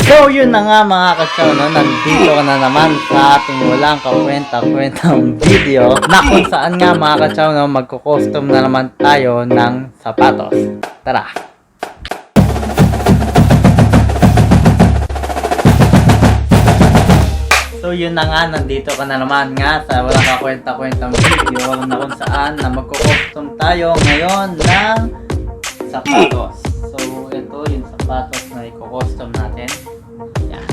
So yun na nga mga kachaw, no? Nandito ka na naman sa ating walang kakwenta-kwentang video na kung saan nga mga kachaw, no? Magko-custom na naman tayo ng sapatos. Tara! So yun na nga, nandito ka na naman nga sa walang kakwenta-kwentang video na kung saan na magko-custom tayo ngayon ng sapatos. So ito yung sapatos na i-custom natin. Yan.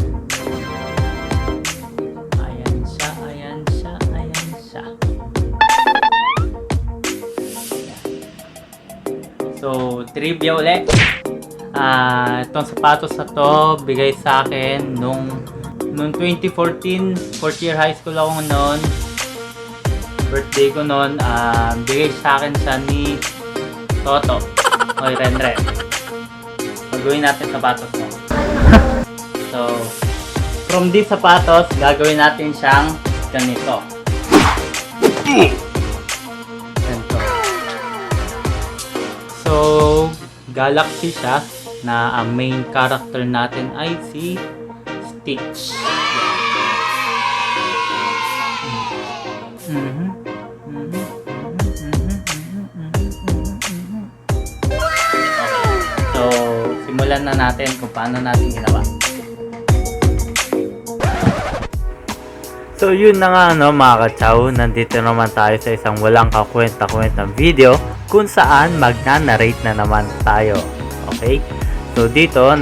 Ayan siya, ayan siya, ayan siya. So trivia ulit. Itong sapatos na to bigay sa akin nung 2014, 4th year high school ako noon. Birthday ko noon, bigay sa akin siya ni Toto. Oy, Renren. Gagawin natin sapatos mo. So, from this sapatos, gagawin natin siyang ganito. Ganito. So, Galaxy siya na ang main character natin ay si Stitch. So, simulan na natin kung paano natin ginawa. So, yun na nga no mga kachaw, nandito naman tayo sa isang walang kakwenta-kwentang video kung saan magna-narrate na naman tayo. Okay? So, dito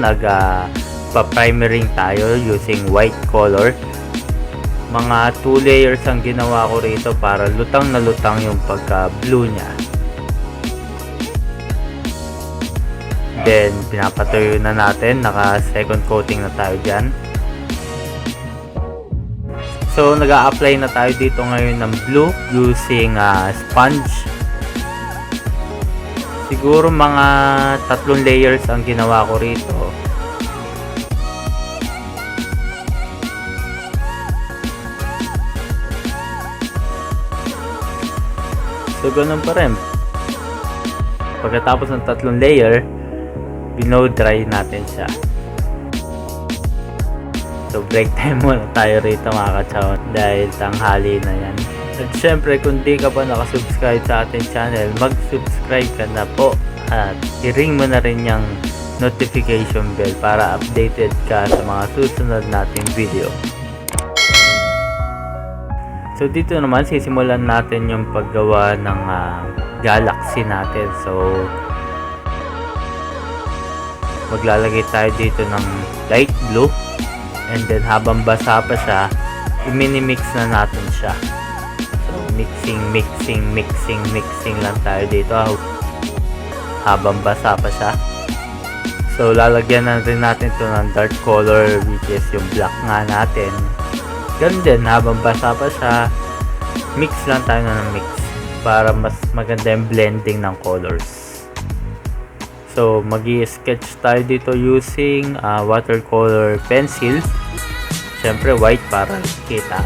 pa-primering tayo using white color. Mga 2 layers ang ginawa ko rito para lutang na lutang yung pagka-blue niya. Then, pinapatuyo na natin. Naka-second coating na tayo dyan. So, nag-a-apply na tayo dito ngayon ng blue using sponge. Siguro mga 3 layers ang ginawa ko rito. So, ganun pa rin. Pagkatapos ng 3 layer, bino-dry natin siya. So, break time muna tayo rito mga kachaw dahil tanghali na yan. At syempre, kung di ka pa nakasubscribe sa ating channel, mag-subscribe ka na po. At i-ring mo na rin yung notification bell para updated ka sa mga susunod nating video. So dito naman sisimulan natin yung paggawa ng Galaxy natin. So maglalagay tayo dito ng light blue, and then habang basa pa siya, i-mini-mix na natin siya. So mixing lang tayo dito habang basa pa siya. So lalagyan na rin natin ito ng dark color, which is yung black nga natin. Ganun din, habang basa pa siya, mix lang tayo ng mix para mas maganda yung blending ng colors. So, mag-i-sketch tayo dito using watercolor pencil. Siyempre, white para kita.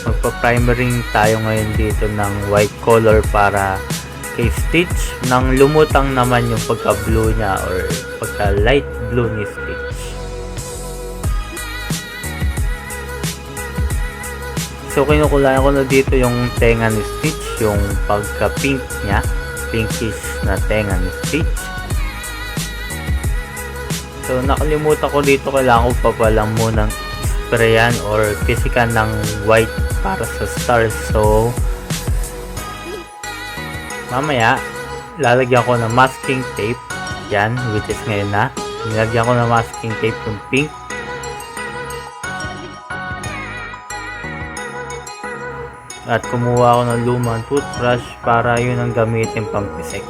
Magpa-primering tayo ngayon dito ng white color para kay Stitch, nang lumutang naman yung pagka-blue niya or pagka-light blue ni Stitch. So, kinukulayan ko na dito yung tenga ni Stitch, yung pagka-pink niya, pinkish na tenga ni Stitch. So, nakalimutan ko dito, kailangan ko pa palang munang sprayan or pisikan ng white para sa stars. So, mamaya, lalagyan ko ng masking tape. Yan, which is ngayon na. Nilagyan ko ng masking tape yung pink. At kumuha ako ng lumang toothbrush para yun ang gamitin pampisik.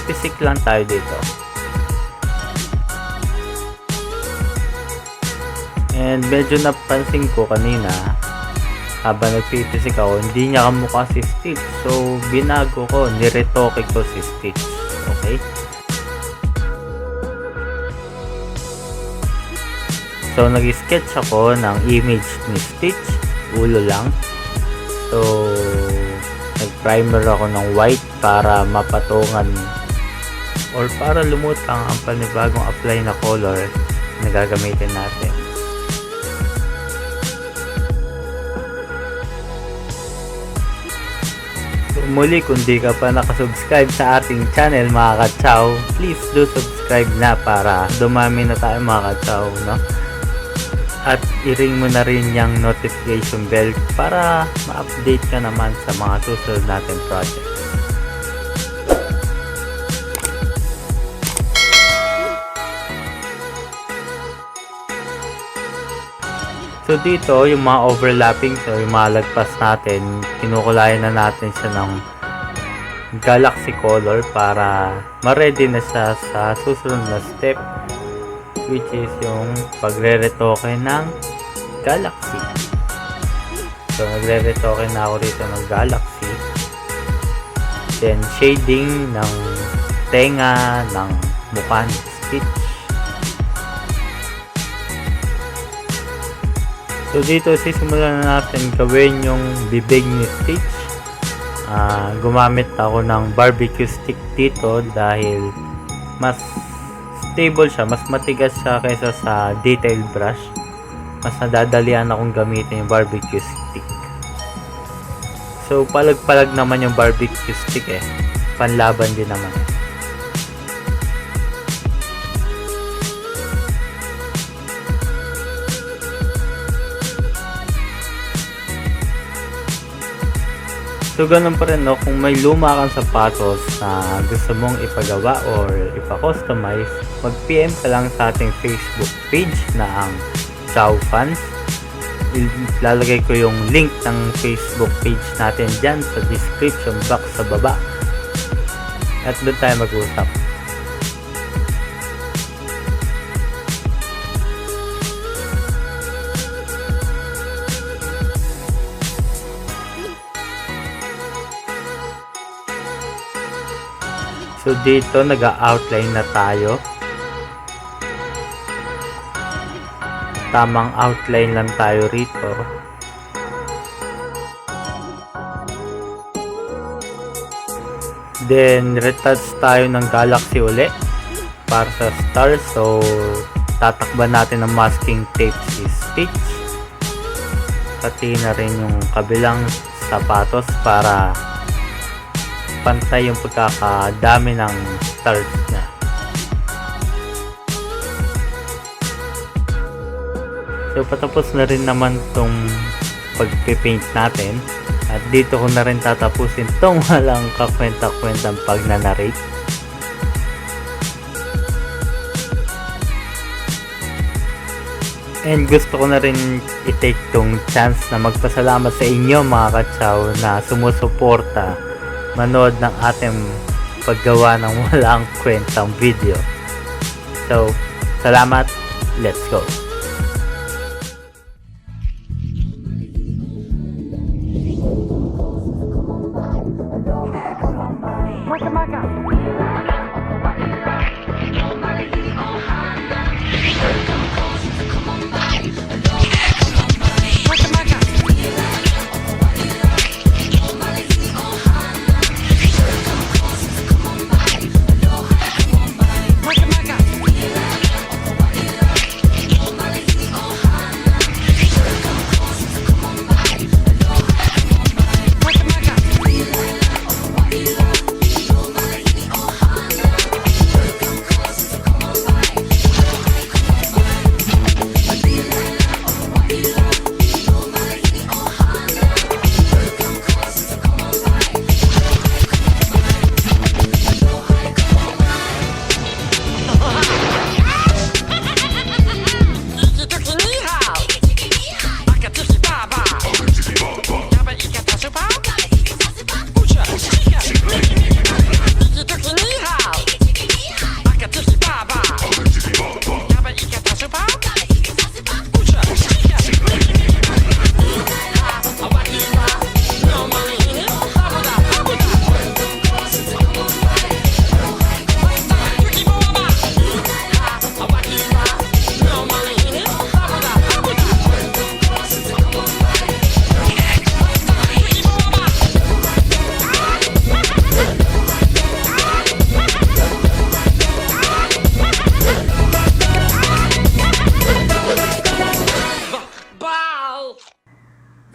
Pisik lang tayo dito. And medyo napansin ko kanina habang nagpipisik ako, hindi niya kamukha si Stitch. So, binago ko, niretoke ko si Stitch. Okay? So, nag-sketch ako ng image ni Stitch ulo lang. So, nag-primer ako ng white para mapatungan or para lumutang ang panibagong apply na color na gagamitin natin. So, muli, kung di ka pa nakasubscribe sa ating channel mga ka-chow, please do subscribe na para dumami na tayo mga ka-chow, no? At i-ring mo na rin yung notification bell para ma-update ka naman sa mga susunod natin project. So dito, yung mga overlapping, so yung mga lagpas natin, kinukulayan na natin siya ng galaxy color para ma-ready na siya sa susunod na step, which is yung pagre-retoke ng galaxy. So nagre-retoke na ako rito ng galaxy. Then shading ng tenga, ng mukha ni Stitch. So dito sisimulan na natin gawin yung bibig ni Stitch. Gumamit ako ng barbecue stick dito dahil mas stable siya, mas matigas siya kaysa sa detail brush. Mas nadadalian akong gamitin yung barbecue stick. So palag-palag naman yung barbecue stick panlaban din naman. So ganun pa rin, no? Kung may luma kang sapatos na gusto mong ipagawa or ipa-customize, mag-PM ka lang sa ating Facebook page na ang CHAOFANS. Ilalagay ko yung link ng Facebook page natin dyan sa description box sa baba. At doon tayo mag-usap. So dito nag-outline na tayo. Tamang outline lang tayo rito. Then retouch tayo ng galaxy uli para sa stars. So tatakban natin ng masking tape si Stitch. Pati na rin yung kabilang sapatos para pantay yung pagkakadami ng stars niya. So patapos na rin naman tong pagpipaint natin at dito ko na rin tatapusin tong walang kakwenta-kwentang pag-narrate. And gusto ko na rin i-take tong chance na magpasalamat sa inyo mga ka-chow na sumusuporta manood ng ating paggawa ng walang kwentang video. So, salamat. Let's go.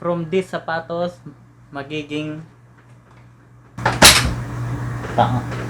from this sapatos, magiging tanga.